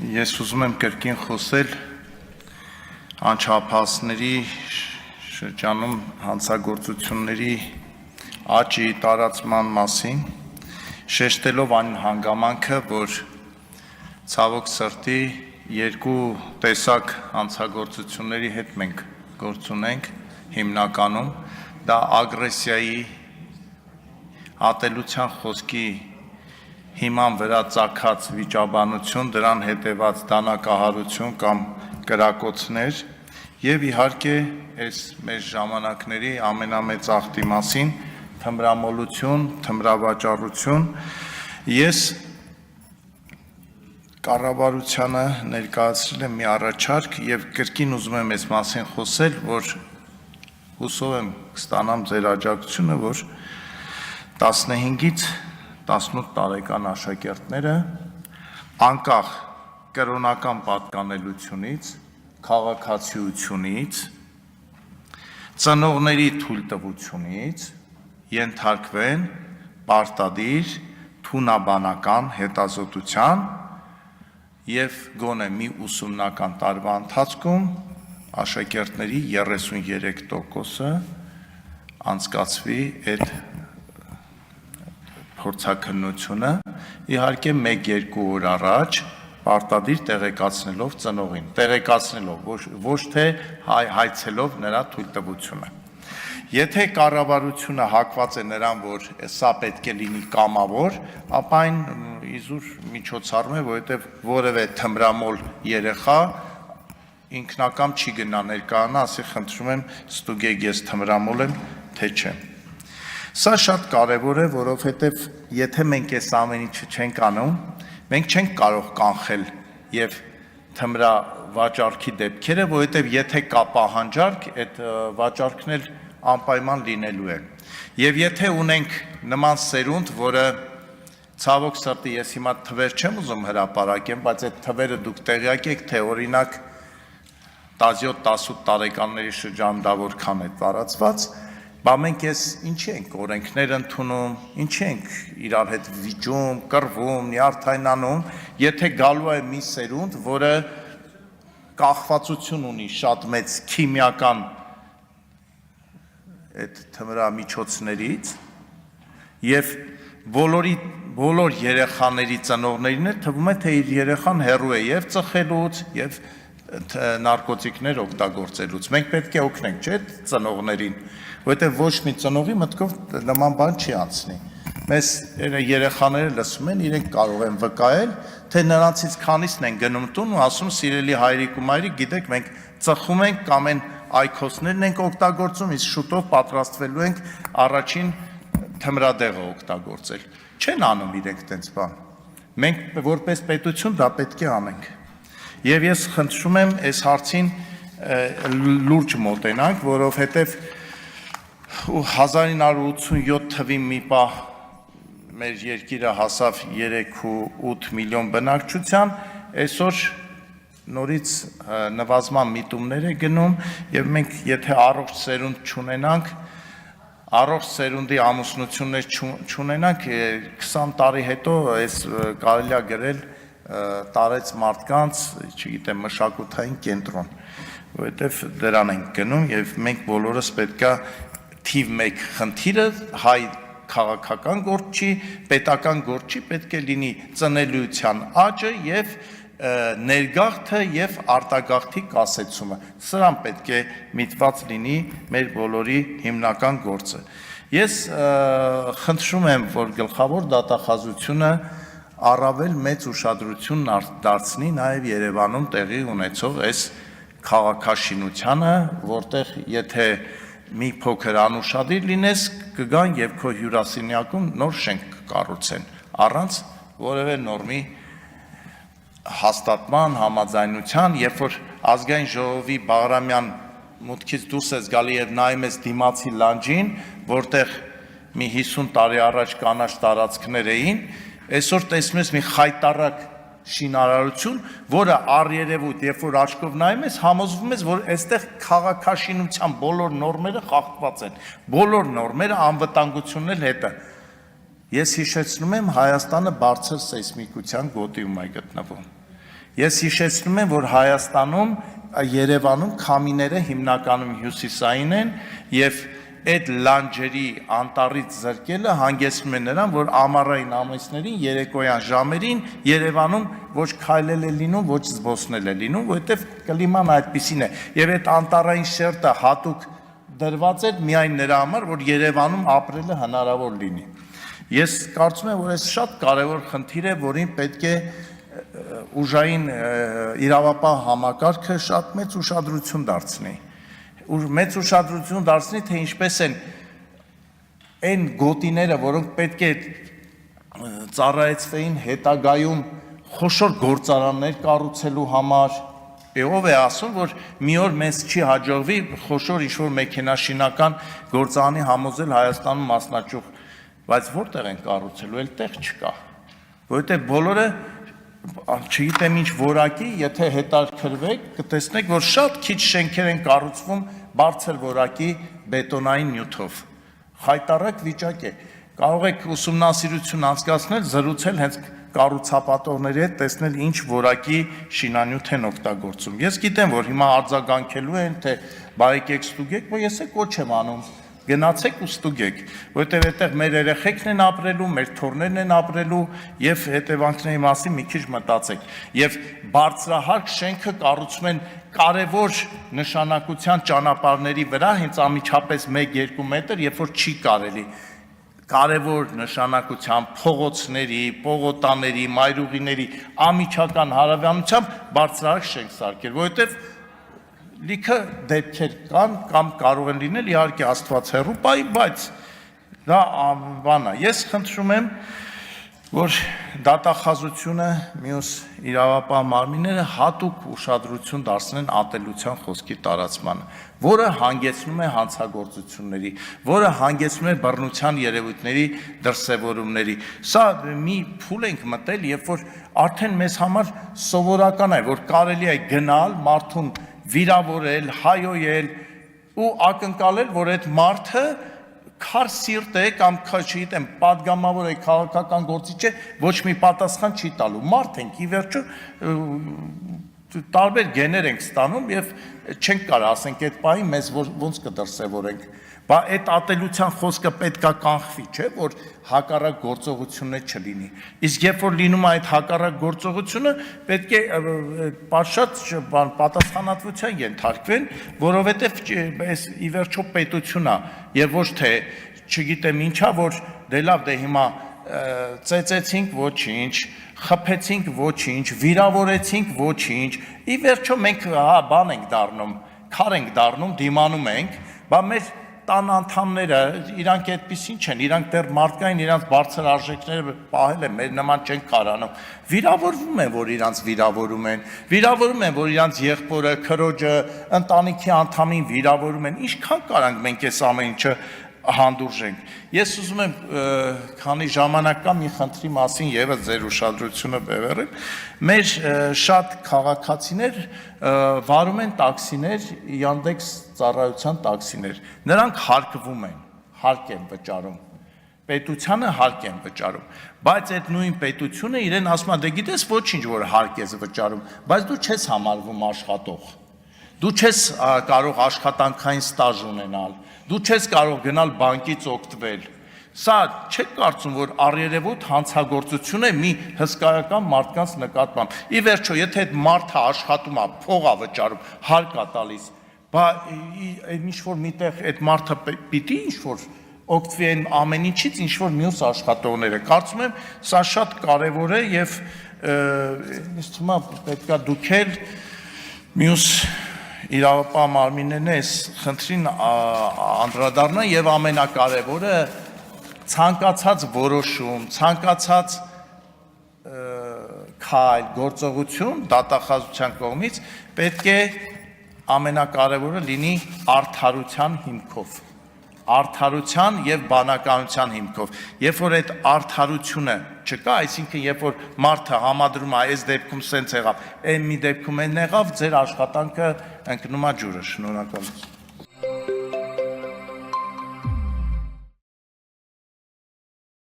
Ես ուզում եմ կրկին խոսել անչափահասների շրջանում հանցագործությունների աճի տարածման մասին, շեշտելով այն հանգամանքը, որ ցավոք սրտի երկու տեսակ հանցագործությունների հետ մենք գործ ունենք հիմնականում, դա ագրեսիայի ատելության խոսքի հիման վրա ծագած վիճաբանություն, դրան հետևած դանակահարություն կամ կրակոցներ եւ իհարկե այս մեր ժամանակների ամենամեծ աղբի մասին թմրամոլություն, թմրավաճառություն։ Ես կառավարությանը ներկայացրել եմ մի առաջարկ եւ կրկին ուզում եմ այս մասին խոսել, որ հուսով եմ կստանամ ձեր աջակցությունը, որ 15-ից 18 տարեկան աշակերտները անկախ կրոնական պատկանելությունից, քաղաքացիությունից, ծնողների թույլտվությունից ենթարկվեն պարտադիր թունաբանական հետազոտության եւ գոնե մի ուսումնական տարվա ընթացքում աշակերտների 33%-ը անցկացվի այդ փորձաքննությունը, իհարկե 1-2 օր առաջ պարտադիր տեղեկացնելով ծնողին, ոչ թե հայցելով նրա թույլտվությունը։ Եթե կառավարությունը հակված է նրան, որ սա պետք է լինի կամավոր, ապա այն իզուր միջոցառում է, որովհետև որևէ թմրամոլ երեխա ինքնակամ չի գնա ներկայանա, ասի խնդրում եմ ստուգեք ես թմրամոլ եմ, թե չէ։ Սա շատ կարևոր է, որովհետև եթե մենք այս ամեն ինչը չենք անում, մենք չենք կարող կանխել եւ թմրավաճառքի դեպքերը, որովհետև եթե կա պահանջարկ, այդ վաճառքն էլ անպայման լինելու է։ Եվ եթե ունենք նման սերունդ, որը ցավոք սրտի ես հիմա թվեր չեմ ուզում հրապարակեմ, բայց այդ թվերը դուք տեղյակ եք, թե օրինակ 17-18 տարեկանների շրջանում դա որքան է տարածված, բա մենք ես ինչի ենք օրենքներ ընդունում, ինչի ենք իրար հետ վիճում, կռվում, նյարդայնանում, եթե գալու է մի սերունդ, որը կախվածություն ունի շատ մեծ քիմիական այդ թմրամիջոցներից եւ բոլոր երեխաների ծնողներին էլ թվում է, թե իր երեխան հեռու է եւ ծխելուց եւ նարկոտիկներ օգտագործելուց։ Մենք պետք է օգնենք, չէ՞, ծնողներին, որովհետև ոչ մի ծնողի մտքով նման բան չի անցնի։ Մեզ երեխաները լսում են, իրենք կարող են վկայել, թե նրանցից քանիսն են գնում տուն ու ասում սիրելի հայրիկ ու մայրիկ, գիտեք, մենք ծխում ենք կամ են այքոսներն ենք օգտագործում, իսկ շուտով պատրաստվելու ենք առաջին թմրադեղը օգտագործել։ Չեն անում իրենք տենց բան։ Մենք որպես պետություն դա պետք է անենք։ Եվ ես խնդրում եմ այս հարցին լուրջ մոտենանք, որովհետև 1987 թվին մի պահ մեր երկիրը հասավ 3.8 միլիոն բնակչության, այսօր նորից նվազման միտումներ է գնում եւ մենք եթե առողջ սերունդ չունենանք, առողջ սերունդի ամուսնություններ չունենանք, 20 տարի հետո այս կարելի է գրել տարեց մարդկանց, չգիտեմ, մշակութային կենտրոն, որովհետև դրան ենք գնում եւ մենք բոլորս պետքա թիվ 1 խնդիրը հայ քաղաքական գործ չի, պետական գործ չի, պետք է լինի ծնելիության աճը եւ ներգաղթը եւ արտագաղթի կասեցումը։ Սրան պետք է միտված լինի մեր բոլորի հիմնական գործը։ Ես խնդրում եմ, որ գլխավոր դատախազությունը առավել մեծ ուշադրություն դարձնի նաև Երևանում տեղի ունեցող այս քաղաքաշինությանը, որտեղ եթե մի փոքր անուշադիր լինես, կգան եւ քո հյուրասենյակում նոր շենք կկառուցեն, առանց որևէ նորմի հաստատման, համաձայնության, երբ որ ազգային ժողովի Բաղրամյան մուտքից դուրս ես գալի եւ նայում ես դիմացի լանջին, որտեղ մի 50 տարի առաջ կանաչ տարածքներ էին, այսօր տեսնում ես մի խայտարակ շինարարություն, որը առերևույթ, երբ որ աչքով նայում ես, համոզվում ես, որ այստեղ քաղաքաշինության բոլոր նորմերը խախտված են, բոլոր նորմերը անվտանգությունն էլ հետը։ Ես հիշեցնում եմ, Հայաստանը բարձր սեյսմիկության գոտիում է գտնվում։ Ես հիշեցնում եմ, որ Հայաստանում, Երևանում քամիները հիմնականում հյուսիսային են եւ այդ լանջերի անտառից զրկելը հանգեցնում է նրան, որ ամառային ամիսներին երեկոյան ժամերին Երևանում ոչ քայլել է լինում, ոչ զբոսնել է լինում, որովհետեւ կլիման այդպիսին է եւ այդ անտառային շերտը հատուկ դրված էր միայն նրա համար, որ Երևանում ապրելը հնարավոր լինի։ Ես կարծում եմ, որ այս շատ կարևոր խնդիր է, որին պետք է ուժային իրավապահ համակարգը շատ մեծ ուշադրություն դարձնի։ Մեծ ուշադրություն դարձնի, թե ինչպես են այն գոտիները, որոնք պետք է ծառայեցվեին հետագայում խոշոր գործարաններ կառուցելու համար, ով է ասում, որ մի օր մեզ չի հաջողվի խոշոր ինչ-որ մեքենաշինական գործարանի համոզել Հայաստանում մասնաճյուղ, բայց որտեղ են կառուցելու, էլ տեղ չկա, որովհետև բոլորը չգիտեմ ինչ որակի, եթե հետաքրքրվեք, կտեսնեք, որ շատ քիչ շենքեր են կառուցվում բարձր որակի բետոնային նյութով։ Խայտառակ վիճակ է։ Կարող եք ուսումնասիրություն անցկացնել, զրուցել հենց կառուցապատողների հետ, տեսնել ինչ որակի շինանյութ են օգտագործում։ Ես գիտեմ, որ հիմա արձագանքելու են, թե բայեկեք ստուգեք, բայց ես կոչ եմ անում։ Գնացեք ու ստուգեք, որովհետև այդտեղ մեր երեխեքն են ապրելու, մեր թոռներն են ապրելու եւ հետևանքների մասին մի քիչ մտածեք։ Եվ բարձրահարկ շենքը կառուցում են կարևոր նշանակության ճանապարհների վրա, հենց անմիջապես 1-2 մետր, երբ որ չի կարելի կարևոր նշանակության փողոցների, պողոտաների, մայրուղիների անմիջական հարևանությամբ բարձրահարկ շենք սարքել, որովհետև լիքը դեպքեր կան կամ կարող են լինել իհարկե Աստված հեռու պահի, բայց դա բան է։ Ես խնդրում եմ, որ դատախազությունը, մյուս իրավապահ մարմինները հատուկ ուշադրություն դարձնեն ատելության խոսքի տարածմանը, որը հանգեցնում է հանցագործությունների, որը հանգեցնում է բռնության երևույթների դրսևորումների։ Սա մի փուլ ենք մտել, երբ որ արդեն մեզ համար սովորական է, որ կարելի է գնալ մարդուն վիրավորել, հայոյել ու ակնկալել, որ այդ մարդը քար սիրտ է կամ չգիտեմ, պատգամավոր է, քաղաքական գործիչ է, ոչ մի պատասխան չի տալու։ Մարդ ենք, ի վերջո տարբեր գեներ ենք ստանում եւ չենք կարող ասենք այդ պահին մեզ ոնց կդրսևորենք։ Բա այդ ատելության խոսքը պետքա կանխվի, չէ՞, որ հակառակ գործողություններ չլինի։ Իսկ երբ որ լինում է այդ հակառակ գործողությունը, պետք է պատշաճ պատասխանատվության ենթարկվեն, որովհետև այս ի վերջո պետություն է եւ ոչ թե չգիտեմ ինչա, որ դե լավ, դե հիմա ծեծեցինք ոչինչ, խփեցինք ոչինչ, վիրավորեցինք ոչինչ։ Ի վերջո մենք բան ենք դառնում, քար ենք դառնում, դիմանում ենք, բա մեր տան անդամները իրանք այդպեսին չեն, իրանք դեռ մարդկային իրանք բարձր արժեքները պահել են, մեր նման չեն կարանում։ Վիրավորվում են, որ իրանք վիրավորում են, վիրավորում են, որ իրանք եղբորը, քրոջը, ընտանիքի անդամին վիրավորում են։ Ինչքան կարանք մենք այս ամեն ինչը հանդուրժենք։ Ես ուզում եմ, քանի ժամանակ կա, մի խնդրի մասին եւս ձեր ուշադրությունը բևեռեմ։ Մեր շատ քաղաքացիներ վարում են տաքսիներ, Yandex ծառայության տաքսիներ։ Նրանք հարկվում են, հարկ են վճարում։ Պետությանը հարկ են վճարում, բայց այդ նույն պետությունը իրեն ասում է, դե գիտես ոչինչ որ հարկ ես վճարում, բայց դու չես համարվում աշխատող։ Դու չես կարող աշխատանքային ստաժ ունենալ, դու չես կարող գնալ բանկից օգտվել։ Սա չեք կարծում, որ առերևույթ հանցագործություն է մի հսկայական մարդկանց նկատմամբ։ Ի վերջո, եթե այդ մարդը աշխատում է, փող է վճարում, հարկ է տալիս, բա ինչ-որ միտեղ այդ մարդը պիտի ինչ-որ օգտվի այն ամեն ինչից, ինչ-որ մյուս աշխատողները։ Կարծում եմ, սա շատ կարևոր է եւ ինձ թվում է պետքա դուք էլ մյուս իրավապահ մարմիններն այս խնդրին անդրադառնան եւ ամենակարևորը ցանկացած որոշում, ցանկացած քայլ, գործողություն դատախազության կողմից պետք է ամենակարևորը լինի արդարության հիմքով, արդարության եւ բանականության հիմքով։ Երբ որ այդ արդարությունը չկա, այսինքն երբ որ մարդը համադրում է, այս դեպքում սենց եղավ, այն մի դեպքում են եղավ, ձեր աշխատանքը ընկնում է ջուրը։ Շնորհակալություն։